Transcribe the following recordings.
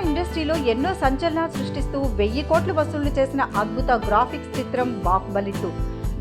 ఇండస్ట్రీలో ఎన్నో సంచలనాలు సృష్టిస్తూ 1000 కోట్లు వసూళ్లు చేసిన అద్భుత గ్రాఫిక్స్ చిత్రం బాహుబలి 2.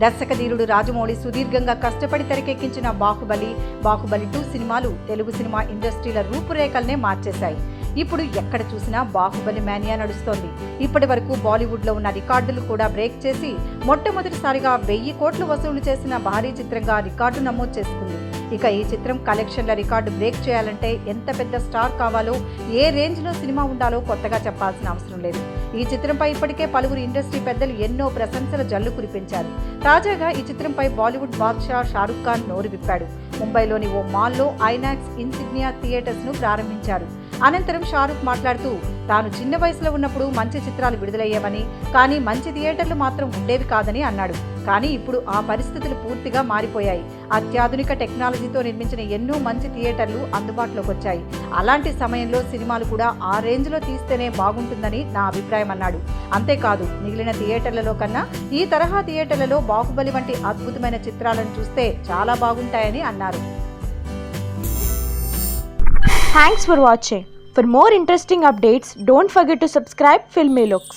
దర్శకధీరుడు రాజమౌళి సుదీర్ఘంగా కష్టపడి తెరకెక్కించిన బాహుబలి 2 సినిమాలు తెలుగు సినిమా ఇండస్ట్రీల రూపురేఖల్నే మార్చేశాయి. ఇప్పుడు ఎక్కడ చూసినా బాహుబలి మేనియా నడుస్తోంది. ఇప్పటి వరకు బాలీవుడ్లో ఉన్న రికార్డులు కూడా బ్రేక్ చేసి మొట్టమొదటిసారిగా 1000 కోట్లు వసూలు చేసిన భారీ చిత్రంగా రికార్డు నమోదు చేసుకుంది. ఇక ఈ చిత్రం కలెక్షన్ల రికార్డు బ్రేక్ చేయాలంటే ఎంత పెద్ద స్టార్ కావాలో, ఏ రేంజ్లో సినిమా ఉండాలో కొత్తగా చెప్పాల్సిన అవసరం లేదు. ఈ చిత్రంపై ఇప్పటికే పలువురు ఇండస్ట్రీ పెద్దలు ఎన్నో ప్రశంసల జల్లు కురిపించారు. తాజాగా ఈ చిత్రంపై బాలీవుడ్ బాద్షా షారుఖ్ ఖాన్ నోరు విప్పాడు. ముంబైలోని ఓ మాల్లో ఐనాక్స్ ఇన్సిగ్నియా థియేటర్స్ ను ప్రారంభించారు. అనంతరం షారుఖ్ మాట్లాడుతూ, తాను చిన్న వయసులో ఉన్నప్పుడు మంచి చిత్రాలు విడుదలయ్యేవని, కానీ మంచి థియేటర్లు మాత్రం ఉండేవి కాదని అన్నాడు. కానీ ఇప్పుడు ఆ పరిస్థితులు పూర్తిగా మారిపోయాయి. అత్యాధునిక టెక్నాలజీతో నిర్మించిన ఎన్నో మంచి థియేటర్లు అందుబాటులోకి వచ్చాయి. అలాంటి సమయంలో సినిమాలు కూడా ఆ రేంజ్లో తీస్తేనే బాగుంటుందని నా అభిప్రాయం అన్నాడు. అంతేకాదు, మిగిలిన థియేటర్లలో కన్నా ఈ తరహా థియేటర్లలో బాహుబలి వంటి అద్భుతమైన చిత్రాలను చూస్తే చాలా బాగుంటాయని అన్నారు. Thanks for watching. For more interesting updates, don't forget to subscribe Filmy Looks.